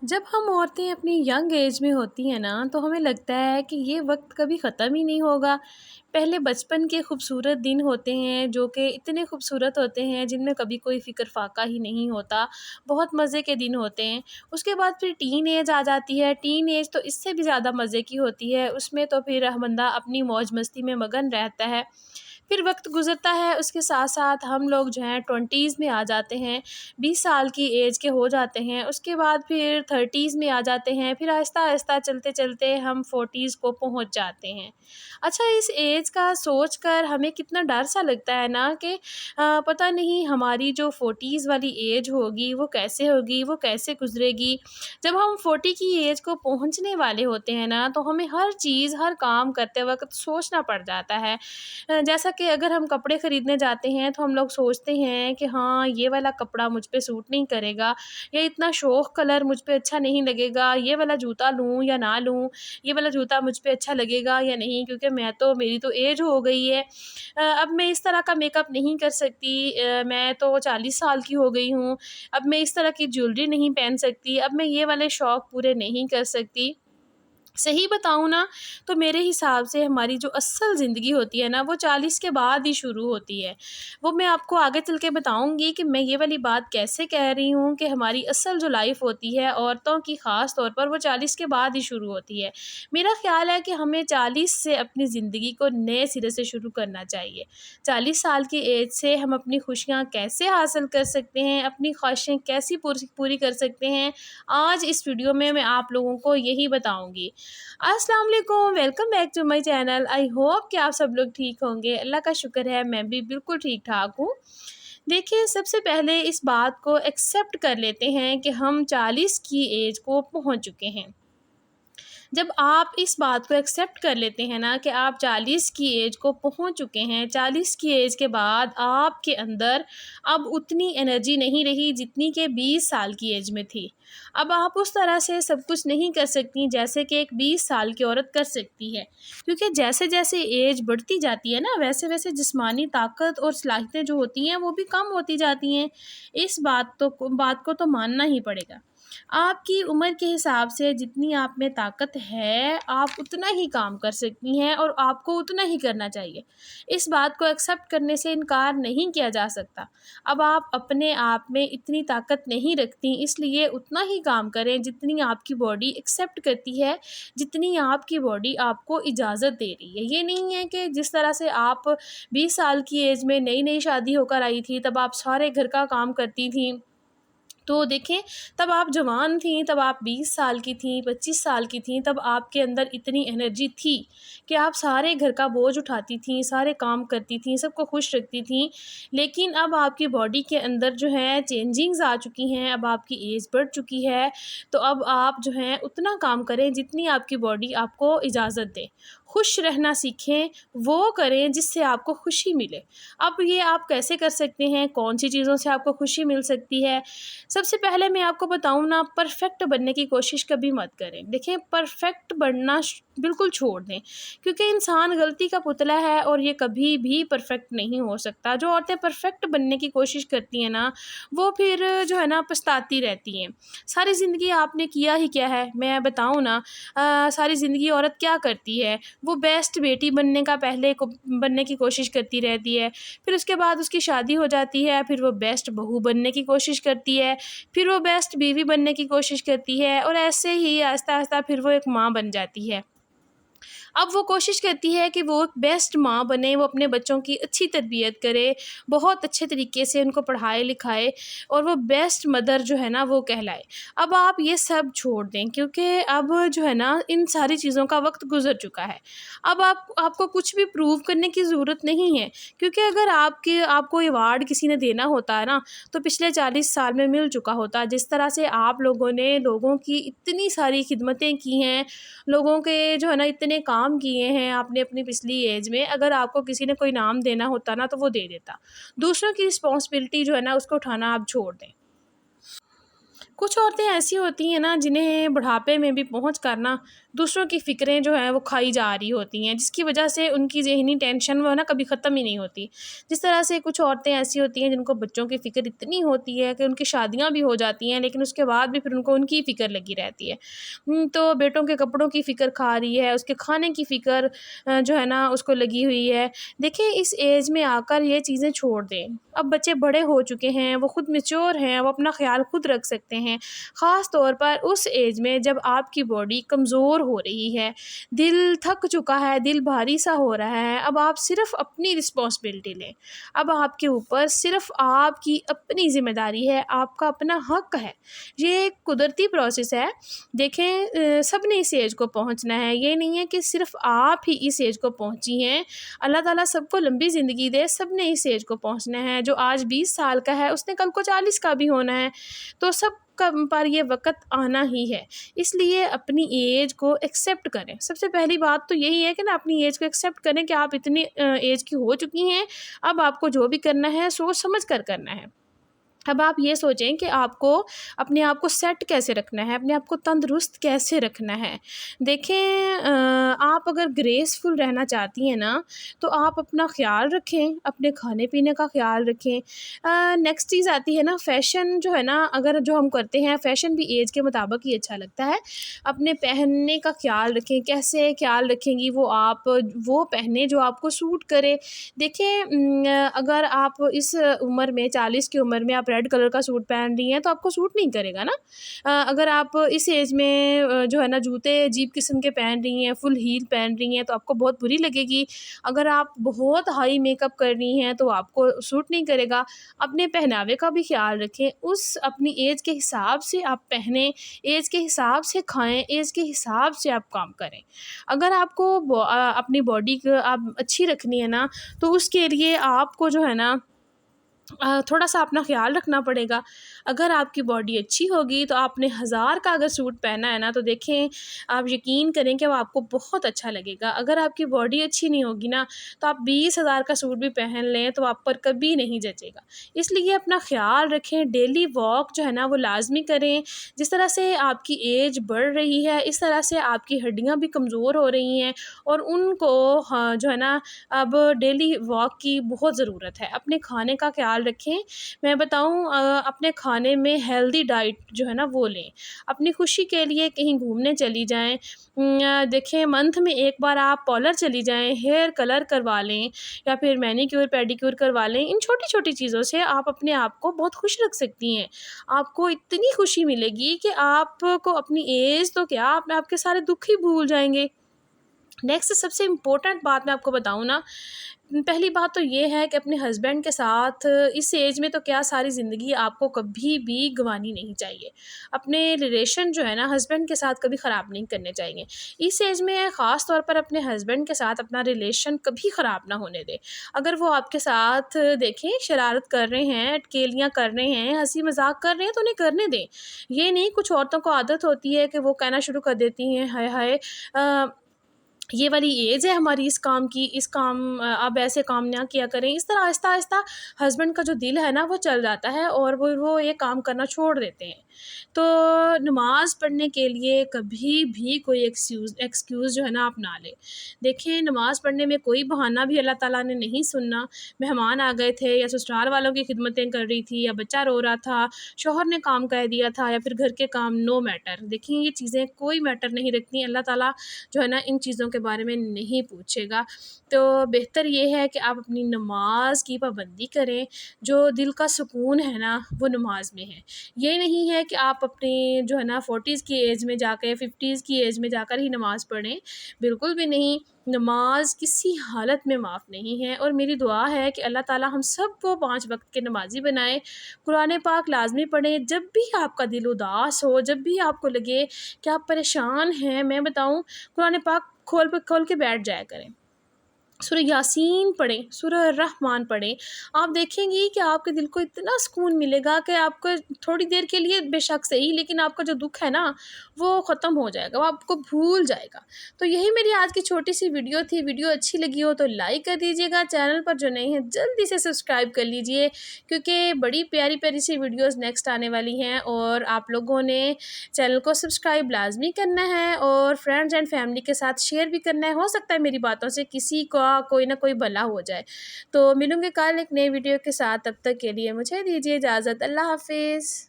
जब हम औरतें अपनी यंग एज में होती हैं ना, तो हमें लगता है कि ये वक्त कभी ख़त्म ही नहीं होगा। पहले बचपन के खूबसूरत दिन होते हैं जो कि इतने खूबसूरत होते हैं, जिनमें कभी कोई फ़िक्र फ़ाका ही नहीं होता। बहुत मज़े के दिन होते हैं। उसके बाद फिर टीन एज आ जाती है। टीन एज तो इससे भी ज़्यादा मज़े की होती है। उसमें तो फिर बंदा अपनी मौज मस्ती में मगन रहता है। फिर वक्त गुज़रता है, उसके साथ साथ हम लोग जो हैं 20s में आ जाते हैं, 20 साल की एज के हो जाते हैं। उसके बाद फिर 30s में आ जाते हैं, फिर आहिस्ता-आहिस्ता चलते-चलते हम 40s को पहुँच जाते हैं। अच्छा, इस एज का सोच कर हमें कितना डर सा लगता है ना कि पता नहीं हमारी जो 40s वाली एज होगी वो कैसे होगी, वो कैसे गुज़रेगी। जब हम 40 की एज को पहुँचने वाले होते हैं ना, तो हमें हर चीज़, हर काम करते वक़्त सोचना पड़ जाता है। जैसा कि अगर हम कपड़े ख़रीदने जाते हैं तो हम लोग सोचते हैं कि हाँ, ये वाला कपड़ा मुझ पे सूट नहीं करेगा, या इतना शौख़ कलर मुझ पे अच्छा नहीं लगेगा, ये वाला जूता लूँ या ना लूँ, ये वाला जूता मुझ पे अच्छा लगेगा या नहीं, क्योंकि मेरी तो एज हो गई है। अब मैं इस तरह का मेकअप नहीं कर सकती, मैं तो 40 साल की हो गई हूँ, अब मैं इस तरह की ज्वेलरी नहीं पहन सकती, अब मैं ये वाले शौक़ पूरे नहीं कर सकती। सही बताऊँ ना, तो मेरे हिसाब से हमारी जो असल ज़िंदगी होती है ना, वो 40 के बाद ही शुरू होती है। वो मैं आपको आगे चल के बताऊँगी कि मैं ये वाली बात कैसे कह रही हूँ कि हमारी असल जो लाइफ़ होती है औरतों की, ख़ास तौर पर वो 40 के बाद ही शुरू होती है। मेरा ख़्याल है कि हमें 40 से अपनी ज़िंदगी को नए सिरे से शुरू करना चाहिए। 40 साल की एज से हम अपनी खुशियाँ कैसे हासिल कर सकते हैं, अपनी ख्वाहिशें कैसी पूरी पूरी कर सकते हैं, आज इस वीडियो में मैं आप लोगों को यही बताऊँगी। अस्सलाम वालेकुम, welcome back to my channel. I hope कि आप सब लोग ठीक होंगे। अल्लाह का शुक्र है, मैं भी बिल्कुल ठीक-ठाक हूँ। देखिए, सबसे पहले इस बात को एक्सेप्ट कर लेते हैं कि हम 40 की एज को पहुँच चुके हैं। जब आप इस बात को एक्सेप्ट कर लेते हैं ना कि आप 40 की एज को पहुंच चुके हैं, 40 की एज के बाद आपके अंदर अब उतनी एनर्जी नहीं रही जितनी कि 20 साल की एज में थी। अब आप उस तरह से सब कुछ नहीं कर सकती जैसे कि एक 20 साल की औरत कर सकती है, क्योंकि जैसे जैसे एज बढ़ती जाती है ना, वैसे वैसे जिस्मानी ताकत और सलाहियतें जो होती हैं वो भी कम होती जाती हैं। इस बात को तो मानना ही पड़ेगा। आपकी उम्र के हिसाब से जितनी आप में ताकत है, आप उतना ही काम कर सकती हैं और आपको उतना ही करना चाहिए। इस बात को एक्सेप्ट करने से इनकार नहीं किया जा सकता। अब आप अपने आप में इतनी ताकत नहीं रखती, इसलिए उतना ही काम करें जितनी आपकी बॉडी एक्सेप्ट करती है, जितनी आपकी बॉडी आपको इजाज़त दे रही है। ये नहीं है कि जिस तरह से आप 20 साल की एज में नई-नई शादी होकर आई थी, तब आप सारे घर का काम करती थीं। तो देखें, तब आप जवान थीं, तब आप 20 साल की थीं, 25 साल की थीं, तब आपके अंदर इतनी एनर्जी थी कि आप सारे घर का बोझ उठाती थीं, सारे काम करती थीं, सबको खुश रखती थीं। लेकिन अब आपकी बॉडी के अंदर जो है चेंजिंग्स आ चुकी हैं, अब आपकी एज बढ़ चुकी है, तो अब आप जो हैं उतना काम करें जितनी आपकी बॉडी आपको इजाज़त दे। खुश रहना सीखें, वो करें जिससे आपको खुशी मिले। अब ये आप कैसे कर सकते हैं, कौन-सी चीज़ों से आपको खुशी मिल सकती है? सबसे पहले मैं आपको बताऊँ ना, परफ़ेक्ट बनने की कोशिश कभी मत करें। देखिए, परफ़ेक्ट बनना बिल्कुल छोड़ दें, क्योंकि इंसान गलती का पुतला है और ये कभी भी परफ़ेक्ट नहीं हो सकता। जो औरतें परफ़ेक्ट बनने की कोशिश करती हैं ना, वो फिर जो है ना पछताती रहती हैं। सारी ज़िंदगी आपने किया ही क्या है? मैं बताऊँ ना, सारी ज़िंदगी औरत क्या करती है? वो बेस्ट बेटी बनने की कोशिश करती रहती है। फिर उसके बाद उसकी शादी हो जाती है, फिर वो बेस्ट बहू बनने की कोशिश करती है, फिर वो बेस्ट बीवी बनने की कोशिश करती है, और ऐसे ही आहिस्ता-आहिस्ता फिर वो एक माँ बन जाती है। अब वो कोशिश करती है कि वो एक बेस्ट माँ बने, वो अपने बच्चों की अच्छी तरबियत करे, बहुत अच्छे तरीके से उनको पढ़ाए-लिखाए और वो बेस्ट मदर जो है ना वो कहलाए। अब आप ये सब छोड़ दें, क्योंकि अब जो है ना इन सारी चीज़ों का वक़्त गुज़र चुका है। अब आपको कुछ भी प्रूव करने की ज़रूरत नहीं है, क्योंकि अगर आपको अवार्ड किसी ने देना होता है ना, तो पिछले 40 साल में मिल चुका होता। जिस तरह से आप लोगों ने लोगों की इतनी सारी खिदमतें की हैं, लोगों के जो है ना इतने काम किए हैं आपने अपनी पिछली एज में, अगर आपको किसी ने कोई इनाम देना होता ना, तो वो दे देता। दूसरों की रिस्पॉन्सिबिलिटी जो है ना उसको उठाना आप छोड़ दें। कुछ औरतें ऐसी होती हैं ना जिन्हें बुढ़ापे में भी पहुँच कर ना दूसरों की फ़िक्रें जो हैं वो खाई जा रही होती हैं, जिसकी वजह से उनकी ज़हनी टेंशन वो है ना कभी ख़त्म ही नहीं होती। जिस तरह से कुछ औरतें ऐसी होती हैं जिनको बच्चों की फ़िक्र इतनी होती है कि उनकी शादियाँ भी हो जाती हैं, लेकिन उसके बाद भी फिर उनको उनकी फ़िक्र लगी रहती है। तो बेटों के कपड़ों की फ़िक्र खा रही है, उसके खाने की फ़िक्र जो है ना उसको लगी हुई है। देखिए इस एज में आकर ये चीज़ें छोड़ दें। अब बच्चे बड़े हो चुके हैं, वो खुद मैच्योर हैं, वो अपना ख़्याल खुद रख सकते हैं। ख़ास तौर पर उस एज में जब आपकी बॉडी कमज़ोर हो रही है, दिल थक चुका है, दिल भारी-सा हो रहा है, अब आप सिर्फ़ अपनी रिस्पॉन्सिबिलिटी लें। अब आपके ऊपर सिर्फ़ आपकी अपनी ज़िम्मेदारी है, आपका अपना हक़ है। ये एक कुदरती प्रोसेस है। देखें सबने इस एज को पहुँचना है, ये नहीं है कि सिर्फ़ आप ही इस एज को पहुँची हैं। अल्लाह ताला सबको लंबी ज़िंदगी दे, सबने इस एज को पहुँचना है। जो आज 20 साल का है, उसने कल को 40 का भी होना है। तो सब कम पर ये वक़्त आना ही है। इसलिए अपनी एज को एक्सेप्ट करें। सबसे पहली बात तो यही है कि ना अपनी एज को एक्सेप्ट करें कि आप इतनी एज की हो चुकी हैं, अब आपको जो भी करना है सोच समझ कर करना है। अब आप ये सोचें कि आपको अपने आप को सेट कैसे रखना है, अपने आप को तंदुरुस्त कैसे रखना है। देखें आप अगर ग्रेसफुल रहना चाहती हैं ना, तो आप अपना ख़्याल रखें, अपने खाने-पीने का ख़्याल रखें। नेक्स्ट चीज़ आती है ना फ़ैशन जो है ना, अगर जो हम करते हैं फ़ैशन भी ऐज के मुताबिक ही अच्छा लगता है। अपने पहनने का ख़्याल रखें, कैसे ख़्याल रखेंगी वो पहने जो आपको सूट करे। देखिए अगर आप इस उम्र में 40 की उम्र में आप रेड कलर का सूट पहन रही हैं तो आपको सूट नहीं करेगा ना। अगर आप इस एज में जो है ना जूते अजीब किस्म के पहन रही हैं, फुल हील पहन रही हैं तो आपको बहुत बुरी लगेगी। अगर आप बहुत हाई मेकअप कर रही हैं तो आपको सूट नहीं करेगा। अपने पहनावे का भी ख़्याल रखें, उस अपनी एज के हिसाब से आप पहनें, एज के हिसाब से खाएँ, एज के हिसाब से आप काम करें। अगर आपको अपनी बॉडी को आप अच्छी रखनी है ना, तो उसके लिए आपको जो है ना थोड़ा-सा अपना ख़्याल रखना पड़ेगा। अगर आपकी बॉडी अच्छी होगी तो आपने 1000 का अगर सूट पहना है ना तो देखें आप यकीन करें कि वो आपको बहुत अच्छा लगेगा। अगर आपकी बॉडी अच्छी नहीं होगी ना तो आप 20,000 का सूट भी पहन लें तो आप पर कभी नहीं जचेगा। इसलिए अपना ख़्याल रखें, डेली वॉक जो है ना वो लाज़मी करें। जिस तरह से आपकी एज बढ़ रही है, इस तरह से आपकी हड्डियाँ भी कमज़ोर हो रही हैं और उनको हाँ, जो है ना अब डेली वॉक की बहुत ज़रूरत है। अपने खाने का ख़्याल रखें। मैं बताऊँ अपने खाने में हेल्दी डाइट जो है ना वो लें। अपनी खुशी के लिए कहीं घूमने चली जाएँ। देखें मंथ में एक बार आप पार्लर चली जाएँ, हेयर कलर करवा लें या फिर मैनीक्योर, पेडीक्योर करवा लें। इन छोटी-छोटी चीज़ों से आप अपने आप को बहुत खुश रख सकती हैं। आपको इतनी खुशी मिलेगी कि आपको अपनी एज तो क्या, आप आपके सारे दुःख ही भूल जाएँगे। नेक्स्ट सबसे इम्पोर्टेंट बात मैं आपको बताऊँ ना, पहली बात तो ये है कि अपने हस्बैंड के साथ इस एज में तो क्या सारी ज़िंदगी आपको कभी भी गँवानी नहीं चाहिए। अपने रिलेशन जो है ना हस्बैंड के साथ कभी ख़राब नहीं करने चाहिए। इस एज में ख़ास तौर पर अपने हस्बैंड के साथ अपना रिलेशन कभी ख़राब ना होने दें। अगर वो आपके साथ देखें शरारत कर रहे हैं, अटकेलियाँ कर रहे हैं, हँसी-मज़ाक कर रहे हैं तो उन्हें करने दें। ये नहीं कुछ औरतों को आदत होती है कि वो कहना शुरू कर देती हैं, हाय हाय ये वाली एज है हमारी इस काम की, अब ऐसे काम ना किया करें। इस तरह आहिस्ता-आहिस्ता हस्बैंड का जो दिल है ना वो चल जाता है और वो ये काम करना छोड़ देते हैं। तो नमाज़ पढ़ने के लिए कभी भी कोई एक्सक्यूज़ जो है ना आप ना लें। देखिए नमाज़ पढ़ने में कोई बहाना भी अल्लाह ताला ने नहीं सुनना। मेहमान आ गए थे या ससुराल वालों की खिदमतें कर रही थी या बच्चा रो रहा था, शौहर ने काम कह दिया था या फिर घर के काम, नो मैटर। देखिए ये चीज़ें कोई मैटर नहीं रखती। अल्लाह ताला जो है ना इन चीज़ों के बारे में नहीं पूछेगा। तो बेहतर ये है कि आप अपनी नमाज़ की पाबंदी करें, जो दिल का सुकून है ना वो नमाज़ में है। ये नहीं है कि आप अपने जो है ना 40s की एज में जाकर 50s की एज में जाकर ही नमाज़ पढ़ें, बिल्कुल भी नहीं। नमाज़ किसी हालत में माफ़ नहीं है और मेरी दुआ है कि अल्लाह ताला हम सबको 5 वक़्त के नमाज़ी बनाए। कुरान पाक लाज़मी पढ़ें, जब भी आपका दिल उदास हो, जब भी आपको लगे कि आप परेशान हैं, मैं बताऊँ कुरान पाक खोल के बैठ जाया करें। सूरह यासीन पढ़ें, सूरह रहमान पढ़ें। आप देखेंगी कि आपके दिल को इतना सुकून मिलेगा कि आपको थोड़ी देर के लिए बेशक सही, लेकिन आपका जो दुःख है ना, वो ख़त्म हो जाएगा, वो आपको भूल जाएगा। तो यही मेरी आज की छोटी-सी वीडियो थी। वीडियो अच्छी लगी हो तो लाइक कर दीजिएगा। चैनल पर जो नए हैं जल्दी से सब्सक्राइब कर लीजिए, क्योंकि बड़ी प्यारी-प्यारी सी वीडियोज़ नेक्स्ट आने वाली हैं और आप लोगों ने चैनल को सब्सक्राइब लाज़मी करना है और फ्रेंड्स एंड फैमिली के साथ शेयर भी करना है। हो सकता है मेरी बातों से किसी का कोई ना कोई भला हो जाए। तो मिलूँगी कल एक नई वीडियो के साथ, तब तक के लिए मुझे दीजिए इजाज़त। अल्लाह हाफ़िज़।